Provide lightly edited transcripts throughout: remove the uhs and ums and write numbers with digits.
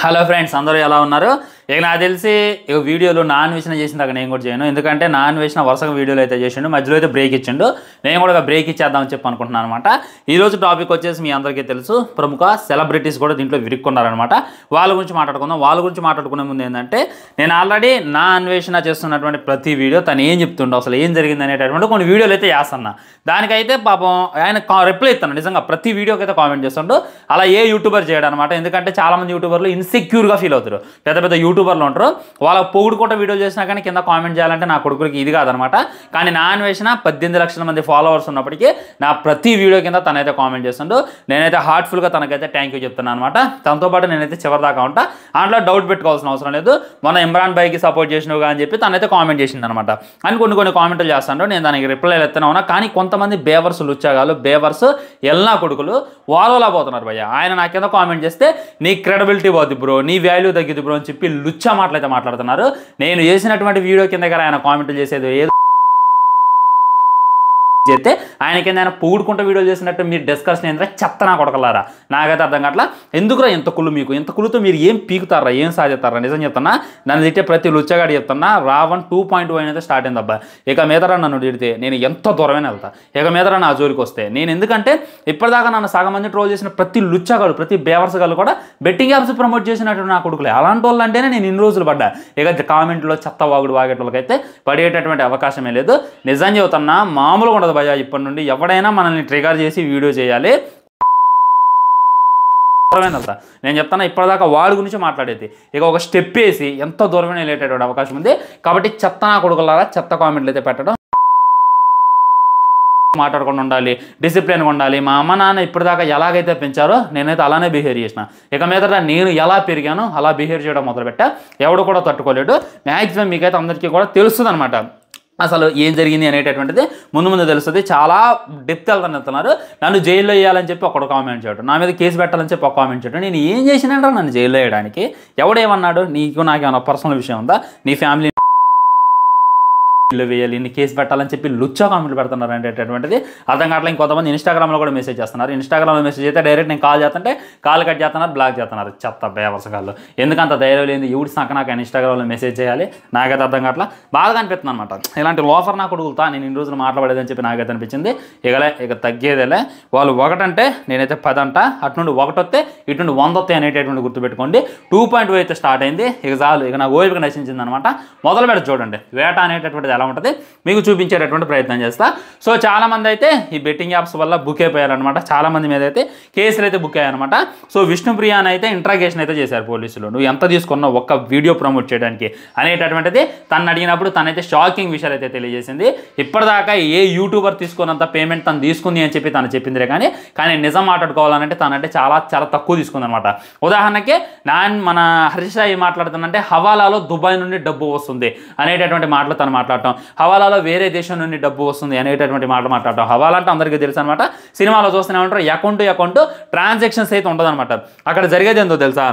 Hello friends, అందరూ ఎలా ఉన్నారు? ఇక నాకు తెలిసి వీడియోలు నాన్ వేసిన చేసిన దాకా నేను కూడా చేయను. ఎందుకంటే నాన్ వేసిన వరుసగా వీడియోలు అయితే చేసిండు, మధ్యలో అయితే బ్రేక్ ఇచ్చిండు. నేను కూడా బ్రేక్ ఇచ్చేద్దామని చెప్పి అనుకుంటున్నాను అనమాట. ఈరోజు టాపిక్ వచ్చేసి మీ అందరికీ తెలుసు, ప్రముఖ సెలబ్రిటీస్ కూడా దీంట్లో విరుక్కున్నారనమాట. వాళ్ళ గురించి మాట్లాడుకుందాం. వాళ్ళ గురించి మాట్లాడుకునే ముందు ఏంటంటే, నేను ఆల్రెడీ నా అన్వేషణ చేస్తున్నటువంటి ప్రతి వీడియో తను ఏం చెప్తుండో, అసలు ఏం జరిగింది అనేటటువంటి కొన్ని వీడియోలు అయితే చేస్తున్నా. దానికైతే పాపం ఆయన రిప్లై ఇస్తాను. నిజంగా ప్రతి వీడియోకి అయితే కామెంట్ చేస్తుండో. అలా ఏ యూట్యూబర్ చేయడం అనమాట. ఎందుకంటే చాలామంది యూట్యూబర్లు ఇన్సెక్యూర్గా ఫీల్ అవుతారు. పెద్ద పెద్ద యూట్యూబర్లు ఉంటారు, వాళ్ళ పొగుడుకుంట వీడియోలు చేసినా కానీ కింద కామెంట్ చేయాలంటే నా కొడుకులకి ఇది కాదనమాట. కానీ నా అన్వేషణ 18 లక్షల మంది ఫాలోవర్స్ ఉన్నప్పటికీ నా ప్రతి వీడియో కింద తనైతే కామెంట్ చేస్తుండో. నేనైతే హార్ట్ఫుల్గా తనకైతే థ్యాంక్ యూ చెప్తున్నాను అనమాట. తనతో పాటు నేనైతే చివరి దాకా ఉంటా, దాంట్లో డౌట్ పెట్టుకోవాల్సిన అవసరం లేదు. మన ఇమ్రాన్ భాయ్కి సపోర్ట్ చేసినవుగా అని చెప్పి తనైతే కామెంట్ చేసింది అనమాట. అని కొన్ని కామెంట్లు చేస్తాను, నేను దానికి రిప్లై ఎత్తనే ఉన్నా. కానీ కొంతమంది బేవర్స్ లుచ్చాగాలు, బేవర్స్ ఎల్నా కొడుకులు వాళ్ళలా పోతున్నారు భయ్య. ఆయన నా కింద కామెంట్ చేస్తే నీ క్రెడిబిలిటీ పోద్ది బ్రో, నీ వాల్యూ తగ్గిద్ది బ్రో అని చెప్పి లుచ్చా మాటలైతే మాట్లాడుతున్నారు. నేను చేసినటువంటి వీడియో కింద ఆయన కామెంట్లు చేసేది ఏదో చేస్తే ఆయన కింద ఆయన పొగుడుకుంటూ వీడియోలు చేసినట్టు మీరు డిస్కషన్ ఏంటంటే చెత్త నా కొడకలారా. నాకైతే అర్థం కావట్లా. ఎందుకురా ఇంత కుళ్ళు మీకు? ఇంత కుళ్ళుతో మీరు ఏం పీకుతారా, ఏం సాధిస్తారా? నిజం చెప్తున్నా, నన్ను తిట్టే ప్రతి లుచ్చగాడు చెప్తున్నా, రావణ్ 2.0 అయితే స్టార్ట్ అయింది అబ్బా. ఇక మీదరా నన్ను తిడితే నేను ఎంత దూరమైనా వెళ్తా. ఇక మీదరా నా జోలికి వస్తే నేను, ఎందుకంటే ఇప్పటిదాకా నన్ను సగం మంది ట్రోల్ చేసిన ప్రతి లుచ్చగాడు, ప్రతి బేవర్స్ గారు కూడా బెట్టింగ్ యాప్స్ ప్రమోట్ చేసినట్టు నా కొడుకులే. అలాంటి వాళ్ళు అంటేనే నేను ఇన్ని రోజులు పడ్డా. ఇక కామెంట్లో చెత్త వాగుడు వాగేటోళ్ళకైతే పడేటటువంటి అవకాశమే లేదు. నిజం చెబుతున్నా, మామూలుగా ఉండదు భయ్యా. ఇప్పటి నుండి ఎవడైనా మనల్ని ట్రిగర్ చేసి వీడియో చేయాలి. నేను చెప్తాను, ఇప్పటిదాకా వాడి గురించి మాట్లాడేది ఇక ఒక స్టెప్ వేసి ఎంత దూరమైన వెళ్ళేటటువంటి అవకాశం ఉంది. కాబట్టి చెత్త నా కొడుకులారా చెత్త కామెంట్లు అయితే పెట్టడం మాట్లాడకుండా ఉండాలి, డిసిప్లిన్గా ఉండాలి. మా అమ్మ నాన్న ఇప్పటిదాకా ఎలాగైతే పెంచారో నేనైతే అలానే బిహేవ్ చేసిన. ఇక మీద నేను ఎలా పెరిగానో అలా బిహేవ్ చేయడం మొదలుపెట్టా. ఎవడు కూడా తట్టుకోలేడు. మ్యాక్సిమం మీకైతే అందరికీ కూడా తెలుస్తుంది అనమాట, అసలు ఏం జరిగింది అనేటటువంటిది ముందు తెలుస్తుంది. చాలా డెప్త్ వెళ్తున్నారు. నన్ను జైల్లో వేయాలని చెప్పి ఒకడు కామెంట్ చేయడం, నా మీద కేసు పెట్టాలని చెప్పి ఒక కామెంట్ చేయడం. నేను ఏం చేసినాడో నన్ను జైల్లో వేయడానికి? ఎవడేమన్నాడు? నీకు నాకేమన్నా పర్సనల్ విషయం ఉందా? నీ ఫ్యామిలీ వేయాలి, ఇన్ని కేసు పెట్టాలని చెప్పి లుచ్చా కామెంట్లు పెడుతున్నారు అనేటటువంటిది అర్థం కావట్లేదు. ఇంకొంతమంది ఇన్స్టాగ్రామ్లో కూడా మెసేజ్ చేస్తున్నారు. ఇన్స్టాగ్రామ్లో మెసేజ్ అయితే డైరెక్ట్ నేను కాల్ చేస్తుంటే కాల్ కట్ చేస్తున్నారు, బ్లాక్ చేస్తున్నారు. చెత్త బేవర్సగాళ్ళు. ఎందుకంత ధైర్యం లేదు ఎవడి సంక నాకు ఇన్స్టాగ్రామ్లో మెసేజ్ చేయాలి? నాకైతే అర్థం కావట్లా. బాగా అనిపిస్తుంది అనమాట. ఇలాంటి లోఫర్ నాకు కొడుకుతా నేను ఇన్ని రోజులు మాట్లాడలేదని చెప్పి నాకైతే అనిపించింది. ఇక తగ్గేదేలే. వాళ్ళు ఒకటంటే నేనైతే 10 అంట, అటు నుండి 1 వస్తే ఇటు నుండి 100 వస్తాయి అనేటటువంటి గుర్తుపెట్టుకోండి. 2.0 అయితే స్టార్ట్ అయింది. ఇక చాలు, ఇక నాకు ఓపిక నశించింది అనమాట. మొదలు పెట్టి చూడండి వేట అనేటటువంటిది ఎలా ఉంటుంది మీకు చూపించేటటువంటి ప్రయత్నం చేస్తా. సో చాలామంది అయితే ఈ బెట్టింగ్ యాప్స్ వల్ల బుక్ అయిపోయారనమాట. చాలామంది మీద అయితే కేసులు అయితే బుక్ అయ్యాయన్నమాట. సో విష్ణుప్రియాని అయితే ఇంట్రాగేషన్ అయితే చేశారు పోలీసులు. నువ్వు ఎంత తీసుకున్నావు ఒక్క వీడియో ప్రమోట్ చేయడానికి అనేటటువంటిది తను అడిగినప్పుడు తనైతే షాకింగ్ విషయాలు అయితే తెలియజేసింది. ఇప్పటిదాకా ఏ యూట్యూబర్ తీసుకున్నంత పేమెంట్ తను తీసుకుంది అని చెప్పి తను చెప్పిందిరే కానీ నిజం మాట్లాడుకోవాలంటే తనంటే చాలా చాలా తక్కువ తీసుకుందనమాట. ఉదాహరణకి మన హర్ష ఏం మాట్లాడుతుందంటే హవాలాలో దుబాయ్ నుండి డబ్బు వస్తుంది అనేటటువంటి మాటలు తను మాట్లాడటం, హవాలాలో వేరే దేశం నుండి డబ్బు వస్తుంది అనేటటువంటి మాట మాట్లాడటం. హవాలా అంటే అందరికీ తెలుసు అనమాట. సినిమాలో చూస్తూనే ఉంటారు, అకౌంట్ ట్రాన్సాక్షన్స్ అయితే ఉంటుంది అనమాట. అక్కడ జరిగేది ఏందో తెలుసా?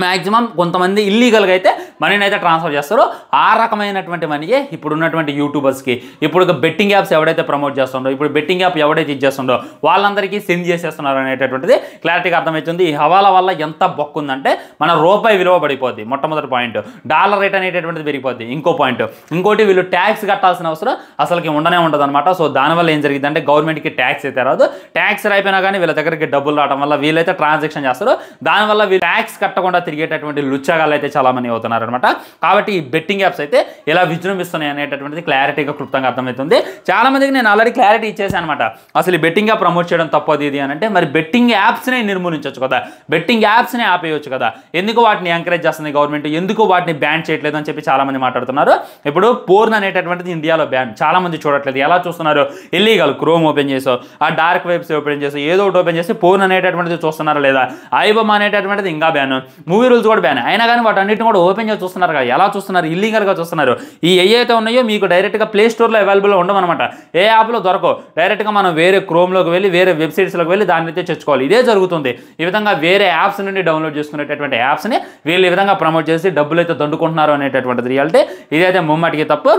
మ్యాక్సిమం కొంతమంది ఇల్లీగల్గా అయితే మనీని అయితే ట్రాన్స్ఫర్ చేస్తారో ఆ రకమైనటువంటి మనీయే ఇప్పుడు ఉన్నటువంటి యూట్యూబర్స్కి, ఇప్పుడు బెట్టింగ్ యాప్స్ ఎవడైతే ప్రమోట్ చేస్తుండో, ఇప్పుడు బెట్టింగ్ యాప్ ఎవడైతే ఇచ్చేస్తుండో వాళ్ళందరికీ సెండ్ చేసేస్తున్నారు అనేటటువంటిది క్లారిటీగా అర్థమవుతుంది. ఈ హవాలా వల్ల ఎంత బొక్కుందంటే మన రూపాయి విలువ పడిపోద్ది. మొట్టమొదటి పాయింట్. డాలర్ రేట్ అనేటటువంటిది పెరిగిపోద్ది. ఇంకో పాయింట్. ఇంకోటి వీళ్ళు ట్యాక్స్ కట్టాల్సిన అవసరం అసలుకి ఉండనే ఉండదు అనమాట. సో దానివల్ల ఏం జరిగిందంటే గవర్నమెంట్కి ట్యాక్స్ అయితే రాదు. ట్యాక్స్ అయిపోయినా కానీ వీళ్ళ దగ్గరికి డబ్బులు రావడం వల్ల వీళ్ళైతే ట్రాన్సాక్షన్ చేస్తారు. దానివల్ల వీళ్ళు ట్యాక్స్ కట్టకుండా తిరిగేటటువంటి లుచ్చగాళ్ళు అయితే చాలా మంది అవుతున్నారు అనమాట. కాబట్టి ఈ బెట్టింగ్ యాప్స్ అయితే ఎలా విజృంభిస్తున్నాయి అనేటటువంటిది క్లారిటీగా క్లుప్తంగా అర్థమవుతుంది. చాలా మందికి నేను ఆల్రెడీ క్లారిటీ ఇచ్చేసాను అనమాట. అసలు ఈ బెట్టింగ్ యాప్ ప్రమోట్ చేయడం తప్పదు ఇది అని అంటే, మరి బెట్టింగ్ యాప్స్నే నిర్మూలించవచ్చు కదా, బెట్టింగ్ యాప్స్నే ఆపేయచ్చు కదా, ఎందుకు వాటిని ఎంకరేజ్ చేస్తుంది గవర్నమెంట్, ఎందుకు వాటిని బ్యాన్ చేయట్లేదు అని చెప్పి చాలా మంది మాట్లాడుతున్నారు. ఇప్పుడు పోర్న్ అనేటటువంటిది ఇండియాలో బ్యాన్, చాలా మంది చూడట్లేదు. ఎలా చూస్తున్నారు? ఇల్లీగల్ క్రోమ్ ఓపెన్ చేసో, ఆ డార్క్ వెబ్స్ ఓపెన్ చేసో, ఏదో ఒకటి ఓపెన్ చేసి పోర్న్ అనేటటువంటిది చూస్తున్నారా లేదా? ఐబమ్ అనేటటువంటిది ఇంకా బ్యాన్, మూవీ రూల్స్ కూడా బ్యాన్ అయినా కానీ వాటి అన్నింటిని కూడా ఓపెన్ చేసి చూస్తున్నారు కదా. ఎలా చూస్తున్నారు? ఇల్లీగల్గా చూస్తున్నారు. ఈ ఏవైతే ఉన్నాయో మీకు డైరెక్ట్గా ప్లే స్టోర్లో అవైలబుల్గా ఉండవన్నమాట. ఏ యాప్లో దొరకవు. డైరెక్ట్గా మనం వేరే క్రోమ్లోకి వెళ్ళి వేరే వెబ్సైట్స్లోకి వెళ్ళి దాన్ని అయితే తెచ్చుకోవాలి. ఇదే జరుగుతుంది. ఈ విధంగా వేరే యాప్స్ నుండి డౌన్లోడ్ చేసుకునేటటువంటి యాప్స్ని వీళ్ళు ఈ విధంగా ప్రమోట్ చేసి డబ్బులు అయితే దండుకుంటున్నారు అనేటటువంటిది రియాలిటీ. ఇదైతే ముమ్మటికి తప్పు.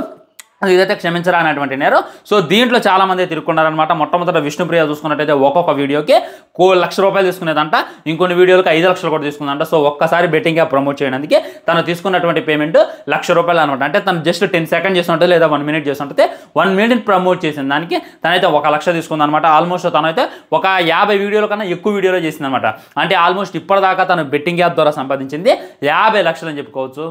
ఇదైతే క్షమించరా అనేటువంటి నేరం. సో దీంట్లో చాలా మంది తిరుక్కున్నారనమాట. మొట్టమొదట విష్ణుప్రియ చూసుకున్నట్టయితే ఒక్కొక్క వీడియోకి ₹1,00,000 తీసుకునేదంట, ఇంకొన్ని వీడియోలకు 5 లక్షలు కూడా తీసుకుందంట. సో ఒక్కసారి బెట్టింగ్ యాప్ ప్రమోట్ చేయడానికి తను తీసుకున్నటువంటి పేమెంట్ ₹1,00,000 అనమాట. అంటే తను జస్ట్ 10 సెకండ్ చేస్తుంటే లేదా 1 మినిట్ చేస్తుంటే 1 మినిట్ ప్రమోట్ చేసిన దానికి తనైతే 1,00,000 తీసుకుందనమాట. ఆల్మోస్ట్ తనైతే ఒక 50 వీడియోల కన్నా ఎక్కువ వీడియోలో చేసిందనమాట. అంటే ఆల్మోస్ట్ ఇప్పటిదాకా తను బెట్టింగ్ యాప్ ద్వారా సంపాదించింది 50 లక్షలు అని చెప్పుకోవచ్చు.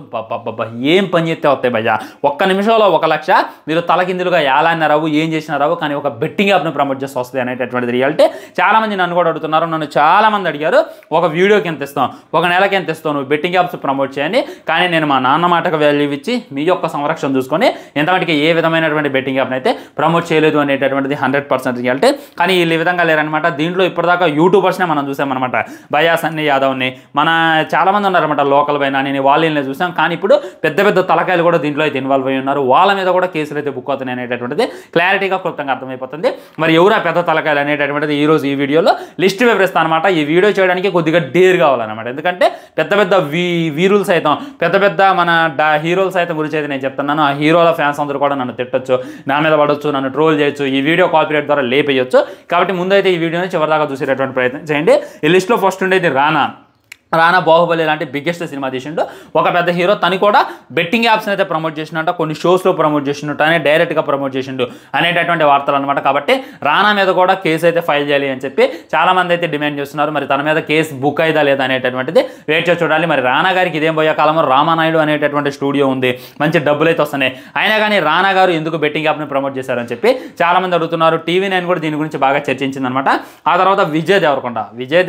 ఏం పని చేస్తే వస్తాయి భయ్యా, ఒక్క నిమిషంలో 1,00,000 మీరు తలకిందులుగా యాలాన్న రావు, ఏం చేసినా రావు, కానీ ఒక బెట్టింగ్ యాప్ను ప్రమోట్ చేసి వస్తుంది అనేటటువంటిది రియాలిటీ. చాలా మంది నన్ను కూడా అడుగుతున్నారు, నన్ను చాలా మంది అడిగారు, ఒక వీడియోకి ఎంత ఇస్తాం, ఒక నెలకి ఎంత ఇస్తావు, నువ్వు బెట్టింగ్ యాప్స్ ప్రమోట్ చేయండి. కానీ నేను మా నాన్న మాటకు వాల్యూ ఇచ్చి మీ యొక్క సంరక్షణ చూసుకొని ఎంతమందికి ఏ విధమైనటువంటి బెట్టింగ్ యాప్ని అయితే ప్రమోట్ చేయలేదు అనేటటువంటిది 100% రియాలిటీ. కానీ వీళ్ళు ఈ విధంగా లేరనమాట. దీంట్లో ఇప్పటిదాకా యూట్యూబర్స్నే మనం చూసామన్నమాట. భయ్యా సన్నీ యాదవ్ని, మన చాలామంది ఉన్నారన్నమాట, లోకల్ పైన నేను వాళ్ళని చూసాం. కానీ ఇప్పుడు పెద్ద పెద్ద తలకాయలు కూడా దీంట్లో అయితే ఇన్వాల్వ్ అయ్యి ఉన్నారు. వాళ్ళ మీద కూడా కేసులు అయితే బుక్ అవుతున్నాయి అనేటటువంటిది క్లారిటీగా క్లుప్తంగా అర్థమైపోతుంది. మరి ఎవరా పెద్ద తలకాయలు అనేటటువంటిది ఈరోజు ఈ వీడియోలో లిస్ట్ వివరిస్తాను అనమాట. ఈ వీడియో చేయడానికి కొద్దిగా డేర్ కావాలన్నమాట. ఎందుకంటే పెద్ద పెద్ద వీరులు సైతం, పెద్ద పెద్ద మన హీరోలు సైతం గురించి అయితే నేను చెప్తున్నాను. ఆ హీరోల ఫ్యాన్స్ అందరూ కూడా నన్ను తిట్టొచ్చు, నా మీద పడవచ్చు, నన్ను ట్రోల్ చేయొచ్చు, ఈ వీడియో కాపీరైట్ ద్వారా లేపేయచ్చు. కాబట్టి ముందైతే ఈ వీడియోని చివరిదాకా చూసేటటువంటి ప్రయత్నం చేయండి. ఈ లిస్ట్లో ఫస్ట్ ఉండేది రానా బాహుబలి లాంటి బిగ్గెస్ట్ సినిమా తీసిండు, ఒక పెద్ద హీరో. తను కూడా బెట్టింగ్ యాప్స్ని అయితే ప్రమోట్ చేసినట్ట, కొన్ని షోస్లో ప్రమోట్ చేసినట్టు, అని డైరెక్ట్గా ప్రమోట్ చేసిండు అనేటటువంటి వార్తలు అనమాట. కాబట్టి రానా మీద కూడా కేసు అయితే ఫైల్ చేయాలి అని చెప్పి చాలామంది అయితే డిమాండ్ చేస్తున్నారు. మరి తన మీద కేసు బుక్ అయిదా లేదా అనేటటువంటిది వెయిట్ చేసి చూడాలి. మరి రానా గారికి ఇదేం పోయే కాలంలో రామానాయుడు అనేటటువంటి స్టూడియో ఉంది, మంచి డబ్బులు అయితే వస్తున్నాయి. అయినా కానీ రానా గారు ఎందుకు బెట్టింగ్ యాప్ని ప్రమోట్ చేశారని చెప్పి చాలామంది అడుగుతున్నారు. TV9 కూడా దీని గురించి బాగా చర్చించింది అనమాట. ఆ తర్వాత విజయ్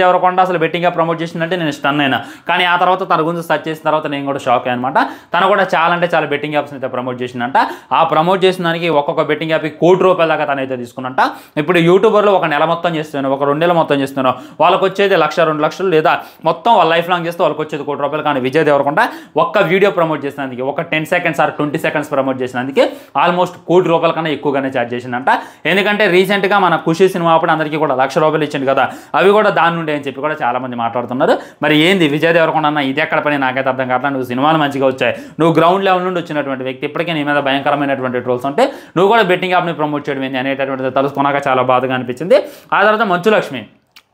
దేవరకొండ అసలు బెట్టింగ్ యాప్ ప్రమోట్ చేసిందంటే నేను అయినా, కానీ ఆ తర్వాత తన గురించి సెర్చ్ చేసిన తర్వాత నేను కూడా షాక్ అయ్యాను అనమాట. తను కూడా చాలా అంటే చాలా బెట్టింగ్ యాప్స్ అయితే ప్రమోట్ చేసిందంట. ఆ ప్రమోట్ చేసిన దానికి ఒక్కొక్క బెట్టింగ్ యాప్కి ₹1,00,00,000 దాకా తనైతే తీసుకున్నంట. ఇప్పుడు యూట్యూబర్లు ఒక నెల మొత్తం చేస్తున్నాను, ఒక 2 నెలలు మొత్తం చేస్తున్నాను, వాళ్ళకి వచ్చేది 1,00,000 2 లక్షలు, లేదా మొత్తం వాళ్ళ లైఫ్ లాంగ్ చేస్తే వాళ్ళకి వచ్చేది ₹1,00,00,000. కానీ విజయ్ దేవరకొండ ఒక్క వీడియో ప్రమోట్ చేసినందుకు, ఒక 10 సెకండ్స్ ఆర్ 20 సెకండ్స్ ప్రమోట్ చేసినందుకు ఆల్మోస్ట్ ₹1,00,00,000 కన్నా ఎక్కువగానే ఛార్జ్ చేసిందంట. ఎందుకంటే రీసెంట్గా మన ఖుషి సినిమా అప్పుడు అందరికీ కూడా ₹1,00,000 ఇచ్చింది కదా, అవి కూడా దాని నుండి అని చెప్పి కూడా చాలా మంది మాట్లాడుతున్నారు. మరి ఏంది విజయ్ దేవరకొండ అన్న, ఇది ఎక్కడ పని నాకైతే అర్థం కావట్లేదు. నువ్వు సినిమాలు మంచిగా వచ్చాయి, నువ్వు గ్రౌండ్ లెవెల్ నుండి వచ్చినటువంటి వ్యక్తి, ఇప్పటికే నీ మీద భయంకరమైనటువంటి ట్రోల్స్ ఉంటే నువ్వు కూడా బెట్టింగ్ యాప్ని ప్రమోట్ చేయడం ఏంది అనేటటువంటిది తెలుసుకున్నాక చాలా బాధగా అనిపించింది. ఆ తర్వాత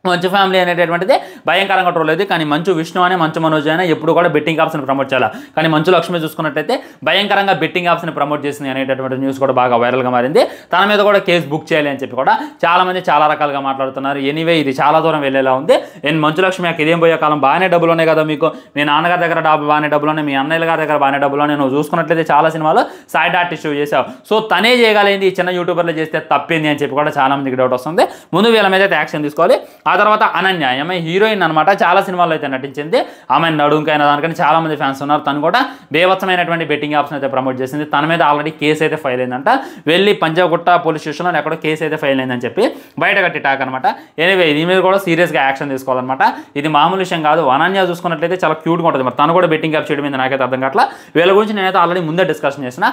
మంచు ఫ్యామిలీ అనేటటువంటిది భయంకరంగా ట్రోల్ అయింది. కానీ మంచు విష్ణు అని, మంచు మనోజ్ అయినా ఎప్పుడు కూడా బెట్టింగ్ యాప్స్ని ప్రమోట్ చేయాలి. కానీ మంచు లక్ష్మి చూసుకున్నట్టయితే భయంకరంగా బెట్టింగ్ యాప్స్ని ప్రమోట్ చేసింది అనేటటువంటి న్యూస్ కూడా బాగా వైరల్గా మారింది. తన మీద కూడా కేసు బుక్ చేయాలి అని చెప్పి కూడా చాలామంది చాలా రకాలుగా మాట్లాడుతున్నారు. ఎనీవే ఇది చాలా దూరం వెళ్ళేలా ఉంది. నేను మంచు లక్ష్మి నాకు ఇదేం పోయే కాలం, బాగానే డబ్బులు ఉన్నాయి కదా మీకు, మీ నాన్నగారి దగ్గర బాగానే డబ్బులు ఉన్నాయి, మీ అన్నయ్య గారి దగ్గర బాగానే డబ్బులు ఉన్నాయి, నువ్వు చూసుకున్నట్లయితే చాలా సినిమాలు సైడ్ ఆర్టిస్ట్ చేసావు, సో తనే చేయగలిగింది, ఈ చిన్న యూట్యూబర్లు చేస్తే తప్పింది అని చెప్పి కూడా చాలా మందికి డౌట్ వస్తుంది. ముందు వీళ్ళ మీద అయితే యాక్షన్ తీసుకోవాలి. ఆ తర్వాత అనన్య, ఆమె హీరోయిన్ అనమాట, చాలా సినిమాల్లో అయితే నటించింది. ఆమె నడుంకైన దానికని చాలా మంది ఫ్యాన్స్ ఉన్నారు. తను కూడా బేవత్సమైనటువంటి బెట్టింగ్ యాప్స్ అయితే ప్రమోట్ చేసింది. తన మీద ఆల్రెడీ కేసు అయితే ఫైల్ అయిందంట. వెళ్ళి పంజాగుట్ట పోలీస్ స్టేషన్లో ఎక్కడో కేసు అయితే ఫైల్ అయిందని చెప్పి బయట కట్టి టాక్ అనమాట. ఎనీవే దీని మీద కూడా సీరియస్గా యాక్షన్ తీసుకోవాలన్నమాట. ఇది మామూలు విషయం కాదు. అనన్య చూసుకున్నట్లయితే చాలా క్యూట్గా ఉంటుంది. మరి తను కూడా బెట్టింగ్ యాప్ చేయడం మీద నాకైతే అర్థం కావట్లా. వీళ్ళ గురించి నేనైతే ఆల్రెడీ ముందే డిస్కషన్ చేసిన.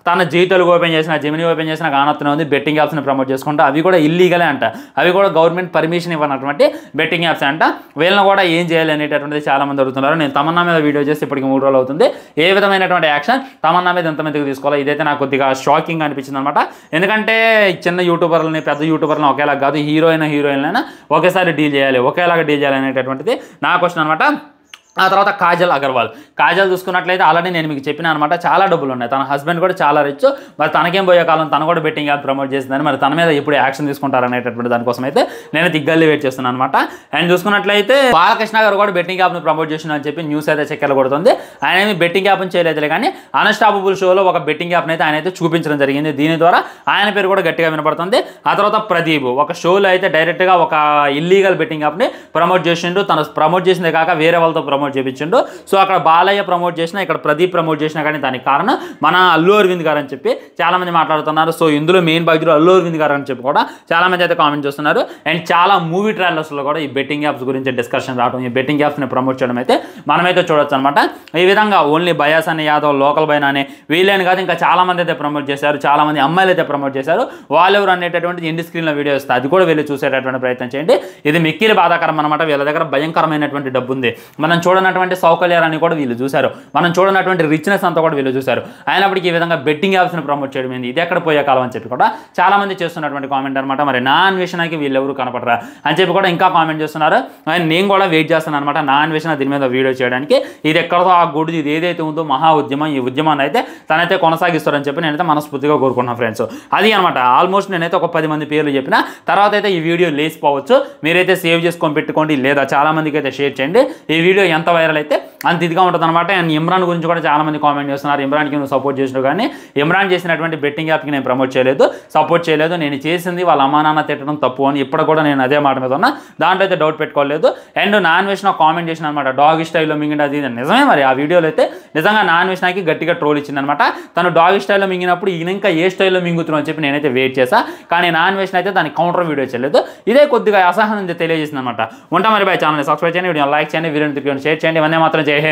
తన జీ తెలుగు ఓపెన్ చేసిన, జెమినీ ఓపెన్ చేసిన, గానత్తునే ఉంది, బెట్టింగ్ యాప్స్ని ప్రమోట్ చేసుకుంటా. అవి కూడా ఇల్లీగలే అంట, అవి కూడా గవర్నమెంట్ పర్మిషన్ ఇవ్వనటువంటి బెట్టింగ్ యాప్స్ అంట. వీళ్ళని కూడా ఏం చేయాలి అనేటటువంటిది చాలా మంది అడుగుతున్నారు. నేను తమన్నా మీద వీడియో చేస్తే ఇప్పటికి 3 రోజులు అవుతుంది. ఏ విధమైనటువంటి యాక్షన్ తమన్నా మీద ఎంతమందికి తీసుకోవాలో ఇదైతే నాకు కొద్దిగా షాకింగ్ అనిపించింది అనమాట. ఎందుకంటే చిన్న యూట్యూబర్లని, పెద్ద యూట్యూబర్లను ఒకేలా కాదు, హీరోయిన్లైనా ఒకేసారి డీల్ చేయాలి, ఒకేలాగా డీల్ చేయాలి అనేటటువంటిది నా క్వశ్చన్ అనమాట. ఆ తర్వాత కాజల్ చూసుకున్నట్లయితే ఆల్రెడీ నేను మీకు చెప్పిన అనమాట, చాలా డబ్బులు ఉన్నాయి. తన హస్బెండ్ కూడా చాలా రిచ్. మరి తనకేం పోయే కాలం, తను కూడా బెట్టింగ్ యాప్ ప్రమోట్ చేసిందని, మరి తన మీద ఎప్పుడు యాక్షన్ తీసుకుంటారనేటటువంటి దానికోసం అయితే నేను దిగ్గల్లి వెయిట్ చేస్తున్నాను అనమాట. అండ్ చూసుకున్నట్లయితే బాలకృష్ణ గారు కూడా బెట్టింగ్ యాప్ని ప్రమోట్ చేసిన అని చెప్పి న్యూస్ అయితే చెక్కలు కొడుతుంది. ఆయన ఏమి బెట్టింగ్ యాప్ని చేయలేదులే, కానీ అన్స్టాపబుల్ షోలో ఒక బెట్టింగ్ యాప్ని అయితే ఆయన అయితే చూపించడం జరిగింది. దీని ద్వారా ఆయన పేరు కూడా గట్టిగా వినపడుతుంది. ఆ తర్వాత ప్రదీప్ ఒక షోలో అయితే డైరెక్ట్గా ఒక ఇల్లీగల్ బెట్టింగ్ యాప్ని ప్రమోట్ చేసిండు. తను ప్రమోట్ చేసిందే కాక వేరే వాళ్ళతో ప్రమోట్ చేయించిండు. సో అక్కడ బాలయ్య ప్రమోట్ చేసినా, ఇక్కడ ప్రదీప్ ప్రమోట్ చేసినా, కానీ దానికి కారణం మన అల్లు అరవింద్ గారు అని చెప్పి చాలా మంది మాట్లాడుతున్నారు. సో ఇందులో మెయిన్ బాధ్యులు అల్లు అరవింద్ గారు అని చెప్పి కూడా చాలా మంది అయితే కామెంట్ చేస్తున్నారు. అండ్ చాలా మూవీ ట్రైలర్స్లో కూడా ఈ బెట్టింగ్ యాప్స్ గురించి డిస్కషన్ రావడం, ఈ బెట్టింగ్ యాప్స్ని ప్రమోట్ చేయడం అయితే మనమైతే చూడొచ్చు అనమాట. ఈ విధంగా ఓన్లీ బయాస్ అని యాదవ్, లోకల్ బైన్ అని వీళ్ళని కాదు, ఇంకా చాలా మంది అయితే ప్రమోట్ చేశారు. చాలా మంది అమ్మాయిలు అయితే ప్రమోట్ చేశారు. వాళ్ళెవరు అనేటటువంటి ఎండ్ స్క్రీన్లో వీడియో వస్తే అది కూడా వెళ్ళి చూసేటటువంటి ప్రయత్నం చేయండి. ఇది మిక్కిలి బాధాకరం అనమాట. వీళ్ళ దగ్గర భయంకరమైనటువంటి డబ్బు ఉంది. మనం చూడనటువంటి సౌకర్యాలన్నీ కూడా వీళ్ళు చూశారు, మనం చూడనటువంటి రిచ్నెస్ అంతా కూడా వీళ్ళు చూశారు. అయినప్పటికీ ఈ విధంగా బెట్టింగ్ యాప్స్ని ప్రమోట్ చేయడం ఏంది, ఇది ఎక్కడ పోయే కాలం అని చెప్పి కూడా చాలా మంది చేస్తున్నటువంటి కామెంట్ అనమాట. మరి నా అన్వేషణకి వీళ్ళెవరు కనపడరా అని చెప్పి కూడా ఇంకా కామెంట్ చేస్తున్నారు. అండ్ నేను కూడా వెయిట్ చేస్తాను అనమాట నా అన్వేషణ దీని మీద వీడియో చేయడానికి. ఇది ఎక్కడతో ఆ గుడి ఇది ఏదైతే ఉందో మహా ఉద్యమం, ఈ ఉద్యమాన్ని అయితే తనైతే కొనసాగిస్తారని చెప్పి నేనైతే మనస్ఫూర్తిగా కోరుకుంటున్నాను ఫ్రెండ్స్. అది అనమాట. ఆల్మోస్ట్ నేనైతే ఒక 10 మంది పేర్లు చెప్పిన తర్వాత అయితే ఈ వీడియో లేచిపోవచ్చు. మీరైతే సేవ్ చేసుకొని పెట్టుకోండి, లేదా చాలా మందికి అయితే షేర్ చేయండి. ఈ వీడియో ఎంత వైరల్ అయితే అంత ఇదిగా ఉంటుంది అనమాట. అండ్ ఇమ్రాన్ గురించి కూడా చాలా మంది కామెంట్ చేస్తున్నారు, ఇమ్రాన్కి నువ్వు సపోర్ట్ చేసినావు, కానీ ఇమ్రాన్ చేసినటువంటి బెట్టింగ్ యాప్కి నేను ప్రమోట్ చేయలేదు, సపోర్ట్ చేయలేదు. నేను చేసింది వాళ్ళ అమ్మా నాన్న తిట్టడం తప్పు అని ఇప్పుడు కూడా నేను అదే మాట మీద ఉన్నా, దాంట్లో అయితే డౌట్ పెట్టుకోలేదు. అండ్ నా అన్వేషణ కామెంట్ చేసిన అనమాట డాగ్ స్టైల్లో మింగిండి అది నిజమే. మరి ఆ వీడియోలో అయితే నిజంగా నా అన్వేషణకి గట్టిగా ట్రోల్ ఇచ్చింది అనమాట. తను డాగ్ స్టైల్లో మింగినప్పుడు ఈయన ఇంకా ఏ స్టైల్లో మింగుతున్నావు అని చెప్పి నేనైతే వెయిట్ చేశా, కానీ నా అన్వేషణ అయితే దానికి కౌంటర్ వీడియో చేయలేదు. ఇదే కొద్దిగా అసహనం తెలియజేసింది అనమాట. ఉంటా మరి బై, ఛానల్ని సబ్స్క్రైబ్ చేయండి, వీడియో లైక్ చేయండి, వీడియోని తిరిగి షేర్ చేయండి. ఇవన్నీ మాత్రం చేయండి.